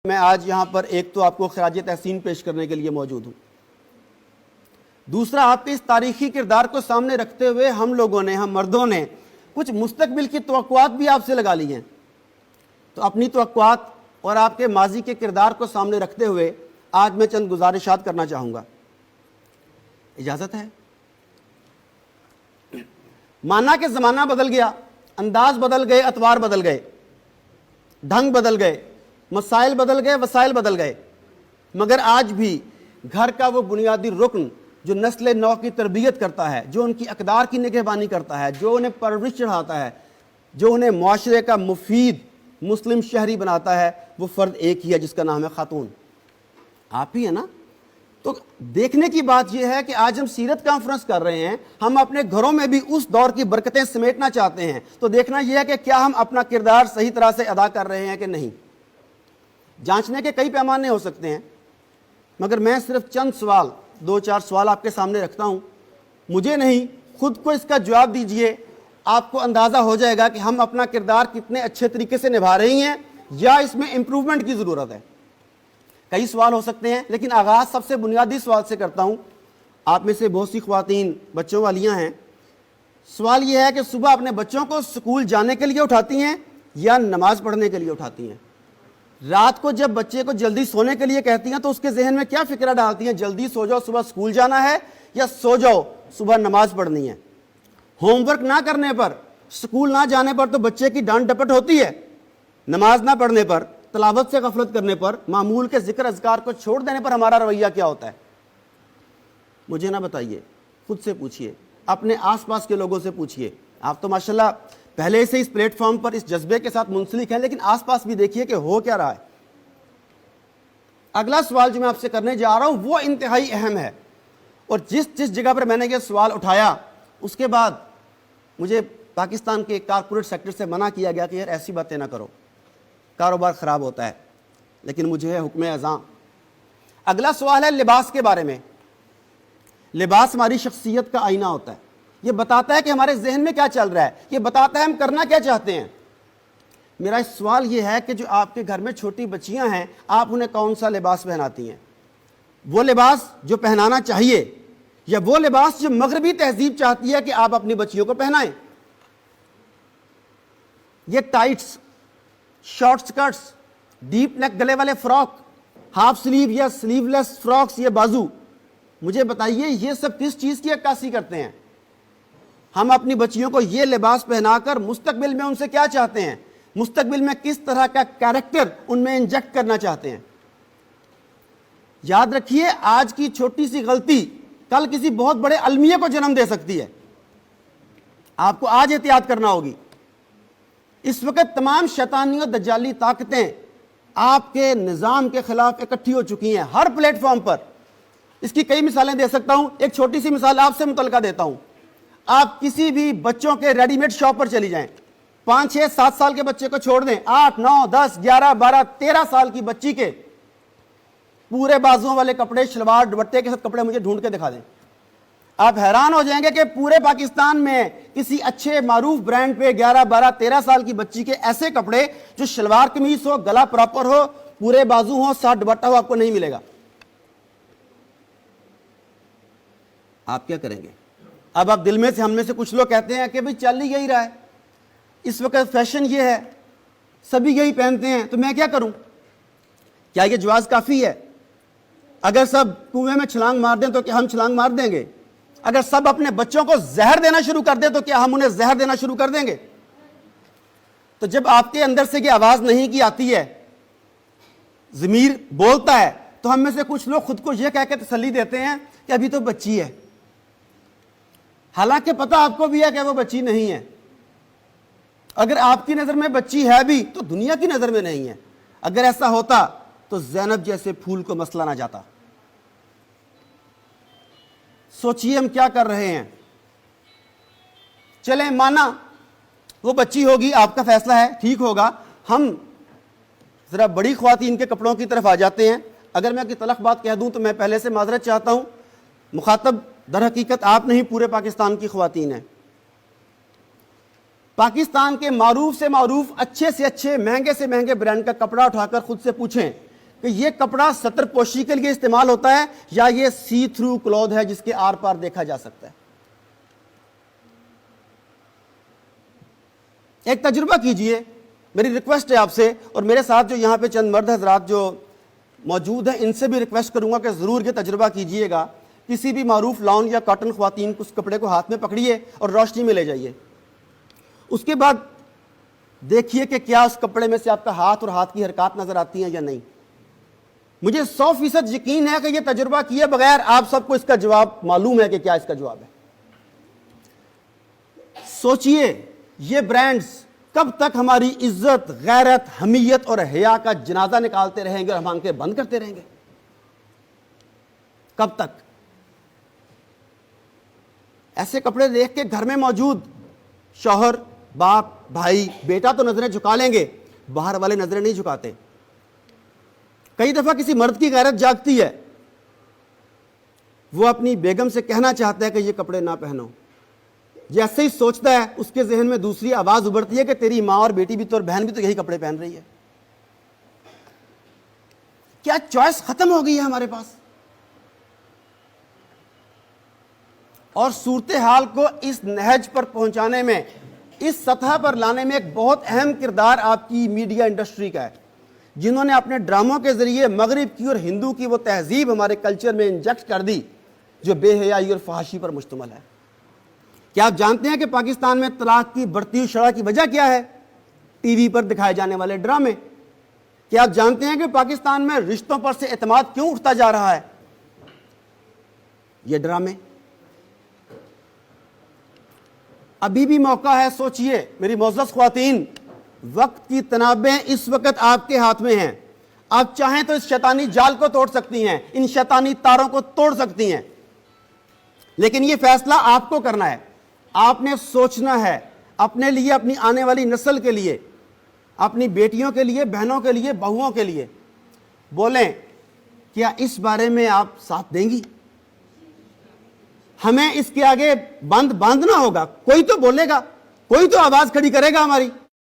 میں آج یہاں پر ایک تو آپ کو خراج تحسین پیش کرنے کے لیے موجود ہوں، دوسرا آپ کے اس تاریخی کردار کو سامنے رکھتے ہوئے ہم لوگوں نے، ہم مردوں نے کچھ مستقبل کی توقعات بھی آپ سے لگا لی ہیں۔ تو اپنی توقعات اور آپ کے ماضی کے کردار کو سامنے رکھتے ہوئے آج میں چند گزارشات کرنا چاہوں گا، اجازت ہے؟ مانا کہ زمانہ بدل گیا، انداز بدل گئے، اطوار بدل گئے، ڈھنگ بدل گئے، مسائل بدل گئے، وسائل بدل گئے، مگر آج بھی گھر کا وہ بنیادی رکن جو نسل نو کی تربیت کرتا ہے، جو ان کی اقدار کی نگہبانی کرتا ہے، جو انہیں پرورش چڑھاتا ہے، جو انہیں معاشرے کا مفید مسلم شہری بناتا ہے، وہ فرد ایک ہی ہے جس کا نام ہے خاتون، آپ ہی ہے نا؟ تو دیکھنے کی بات یہ ہے کہ آج ہم سیرت کانفرنس کر رہے ہیں، ہم اپنے گھروں میں بھی اس دور کی برکتیں سمیٹنا چاہتے ہیں، تو دیکھنا یہ ہے کہ کیا ہم اپنا کردار صحیح طرح سے ادا کر رہے ہیں کہ نہیں۔ جانچنے کے کئی پیمانے ہو سکتے ہیں، مگر میں صرف چند سوال، دو چار سوال آپ کے سامنے رکھتا ہوں، مجھے نہیں، خود کو اس کا جواب دیجئے، آپ کو اندازہ ہو جائے گا کہ ہم اپنا کردار کتنے اچھے طریقے سے نبھا رہی ہیں یا اس میں امپروومنٹ کی ضرورت ہے۔ کئی سوال ہو سکتے ہیں، لیکن آغاز سب سے بنیادی سوال سے کرتا ہوں۔ آپ میں سے بہت سی خواتین بچوں والیاں ہیں، سوال یہ ہے کہ صبح اپنے بچوں کو اسکول جانے کے لیے اٹھاتی ہیں یا نماز پڑھنے کے لیے اٹھاتی ہیں؟ رات کو جب بچے کو جلدی سونے کے لیے کہتی ہیں تو اس کے ذہن میں کیا فکرہ ڈالتی ہیں؟ جلدی سو جاؤ صبح اسکول جانا ہے، یا سو جاؤ صبح نماز پڑھنی ہے؟ ہوم ورک نہ کرنے پر، اسکول نہ جانے پر تو بچے کی ڈانٹ ڈپٹ ہوتی ہے، نماز نہ پڑھنے پر، تلاوت سے غفلت کرنے پر، معمول کے ذکر اذکار کو چھوڑ دینے پر ہمارا رویہ کیا ہوتا ہے؟ مجھے نہ بتائیے، خود سے پوچھئے، اپنے آس پاس کے لوگوں سے پوچھئے۔ آپ تو ماشاءاللہ پہلے سے اس پلیٹ فارم پر اس جذبے کے ساتھ منسلک ہیں، لیکن آس پاس بھی دیکھیے کہ ہو کیا رہا ہے۔ اگلا سوال جو میں آپ سے کرنے جا رہا ہوں وہ انتہائی اہم ہے، اور جس جگہ پر میں نے یہ سوال اٹھایا اس کے بعد مجھے پاکستان کے کارپوریٹ سیکٹر سے منع کیا گیا کہ یار ایسی باتیں نہ کرو، کاروبار خراب ہوتا ہے، لیکن مجھے ہے حکم اذاں۔ اگلا سوال ہے لباس کے بارے میں۔ لباس ہماری شخصیت کا آئینہ ہوتا ہے، یہ بتاتا ہے کہ ہمارے ذہن میں کیا چل رہا ہے، یہ بتاتا ہے ہم کرنا کیا چاہتے ہیں۔ میرا سوال یہ ہے کہ جو آپ کے گھر میں چھوٹی بچیاں ہیں، آپ انہیں کون سا لباس پہناتی ہیں؟ وہ لباس جو پہنانا چاہیے یا وہ لباس جو مغربی تہذیب چاہتی ہے کہ آپ اپنی بچیوں کو پہنائیں؟ یہ ٹائٹس، شارٹ سکرٹس، ڈیپ نیک گلے والے فراک، ہاف سلیو یا سلیو لیس فراکس، یہ بازو، مجھے بتائیے یہ سب کس چیز کی عکاسی کرتے ہیں؟ ہم اپنی بچیوں کو یہ لباس پہنا کر مستقبل میں ان سے کیا چاہتے ہیں؟ مستقبل میں کس طرح کا کیریکٹر ان میں انجیکٹ کرنا چاہتے ہیں؟ یاد رکھیے، آج کی چھوٹی سی غلطی کل کسی بہت بڑے المیہ کو جنم دے سکتی ہے، آپ کو آج احتیاط کرنا ہوگی۔ اس وقت تمام شیطانی اور دجالی طاقتیں آپ کے نظام کے خلاف اکٹھی ہو چکی ہیں ہر پلیٹ فارم پر۔ اس کی کئی مثالیں دے سکتا ہوں، ایک چھوٹی سی مثال آپ سے متعلقہ دیتا ہوں۔ آپ کسی بھی بچوں کے ریڈی میڈ شاپ پر چلی جائیں، 5 6 7 سال کے بچے کو چھوڑ دیں، 8 9 10 11 12 13 سال کی بچی کے پورے بازوؤں والے کپڑے، شلوار دوپٹے کے ساتھ کپڑے مجھے ڈھونڈ کے دکھا دیں، آپ حیران ہو جائیں گے کہ پورے پاکستان میں کسی اچھے معروف برانڈ پہ 11 12 13 سال کی بچی کے ایسے کپڑے جو شلوار قمیص ہو، گلا پراپر ہو، پورے بازو ہو، ساتھ دوپٹہ ہو، آپ کو نہیں ملے گا۔ آپ کیا کریں گے؟ اب آپ دل میں سے، ہم میں سے کچھ لوگ کہتے ہیں کہ بھئی چل ہی یہی رہا ہے، اس وقت فیشن یہ ہے، سبھی یہی پہنتے ہیں، تو میں کیا کروں؟ کیا یہ جواز کافی ہے؟ اگر سب کنویں میں چھلانگ مار دیں تو کیا ہم چھلانگ مار دیں گے؟ اگر سب اپنے بچوں کو زہر دینا شروع کر دیں تو کیا ہم انہیں زہر دینا شروع کر دیں گے؟ تو جب آپ کے اندر سے یہ آواز نہیں کی آتی ہے، ضمیر بولتا ہے، تو ہم میں سے کچھ لوگ خود کو یہ کہہ کے تسلی دیتے ہیں کہ ابھی تو بچی ہے، حالانکہ پتہ آپ کو بھی ہے کہ وہ بچی نہیں ہے۔ اگر آپ کی نظر میں بچی ہے بھی تو دنیا کی نظر میں نہیں ہے۔ اگر ایسا ہوتا تو زینب جیسے پھول کو مسئلہ نہ جاتا۔ سوچئے ہم کیا کر رہے ہیں۔ چلیں مانا وہ بچی ہوگی، آپ کا فیصلہ ہے، ٹھیک ہوگا۔ ہم ذرا بڑی خواتین کے کپڑوں کی طرف آ جاتے ہیں۔ اگر میں کوئی تلخ بات کہہ دوں تو میں پہلے سے معذرت چاہتا ہوں، مخاطب در حقیقت آپ نہیں، پورے پاکستان کی خواتین ہیں۔ پاکستان کے معروف سے معروف، اچھے سے اچھے، مہنگے سے مہنگے برانڈ کا کپڑا اٹھا کر خود سے پوچھیں کہ یہ کپڑا سطر پوشی کے لیے استعمال ہوتا ہے یا یہ سی تھرو کلوتھ ہے جس کے آر پار دیکھا جا سکتا ہے. ایک تجربہ کیجئے, میری ریکویسٹ ہے آپ سے, اور میرے ساتھ جو یہاں پہ چند مرد حضرات جو موجود ہیں ان سے بھی ریکویسٹ کروں گا کہ ضرور یہ تجربہ کیجئے گا. کسی بھی معروف لاؤن یا کاٹن خواتین کو اس کپڑے کو ہاتھ میں پکڑیے اور روشنی میں لے جائیے. اس کے بعد دیکھیے کہ کیا اس کپڑے میں سے آپ کا ہاتھ اور ہاتھ کی حرکات نظر آتی ہیں یا نہیں. مجھے 100% یقین ہے کہ یہ تجربہ کیے بغیر آپ سب کو اس کا جواب معلوم ہے کہ کیا اس کا جواب ہے. سوچئے یہ برانڈز کب تک ہماری عزت, غیرت, حمیت اور حیا کا جنازہ نکالتے رہیں گے اور ہم آنکھیں بند کرتے رہیں گے؟ کب تک؟ ایسے کپڑے دیکھ کے گھر میں موجود شوہر, باپ, بھائی, بیٹا تو نظریں جھکا لیں گے, باہر والے نظریں نہیں جھکاتے. کئی دفعہ کسی مرد کی غیرت جاگتی ہے, وہ اپنی بیگم سے کہنا چاہتا ہے کہ یہ کپڑے نہ پہنو. جیسے ہی سوچتا ہے اس کے ذہن میں دوسری آواز ابھرتی ہے کہ تیری ماں اور بیٹی بھی تو اور بہن بھی تو یہی کپڑے پہن رہی ہے. کیا چوائس ختم ہو گئی ہے ہمارے پاس؟ اور صورتحال کو اس نہج پر پہنچانے میں, اس سطح پر لانے میں ایک بہت اہم کردار آپ کی میڈیا انڈسٹری کا ہے, جنہوں نے اپنے ڈراموں کے ذریعے مغرب کی اور ہندو کی وہ تہذیب ہمارے کلچر میں انجیکٹ کر دی جو بے حیائی اور فحاشی پر مشتمل ہے. کیا آپ جانتے ہیں کہ پاکستان میں طلاق کی بڑھتی ہوئی شرح کی وجہ کیا ہے؟ ٹی وی پر دکھائے جانے والے ڈرامے. کیا آپ جانتے ہیں کہ پاکستان میں رشتوں پر سے اعتماد کیوں اٹھتا جا رہا ہے؟ یہ ڈرامے. ابھی بھی موقع ہے, سوچئے میری معزز خواتین, وقت کی تنابیں اس وقت آپ کے ہاتھ میں ہیں. آپ چاہیں تو اس شیطانی جال کو توڑ سکتی ہیں, ان شیطانی تاروں کو توڑ سکتی ہیں, لیکن یہ فیصلہ آپ کو کرنا ہے. آپ نے سوچنا ہے اپنے لیے, اپنی آنے والی نسل کے لیے, اپنی بیٹیوں کے لیے, بہنوں کے لیے, بہوؤں کے لیے. بولیں کیا اس بارے میں آپ ساتھ دیں گی؟ ہمیں اس کے آگے باندھنا ہوگا. کوئی تو بولے گا, کوئی تو آواز کھڑی کرے گا ہماری.